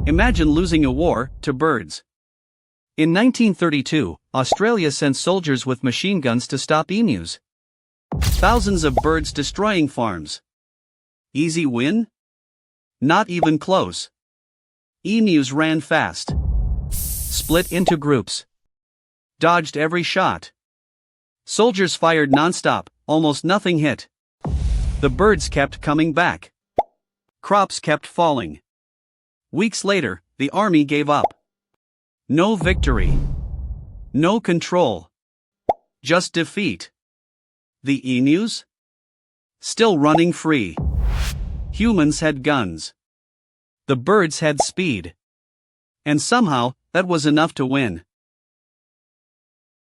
Imagine losing a war to birds. In 1932, Australia sent soldiers with machine guns to stop emus. Thousands of birds destroying farms. Easy win? Not even close. Emus ran fast. Split into groups. Dodged every shot. Soldiers fired non-stop, almost nothing hit. The birds kept coming back. Crops kept falling. Weeks later, the army gave up. No victory. No control. Just defeat. The emus? Still running free. Humans had guns. The birds had speed. And somehow, that was enough to win.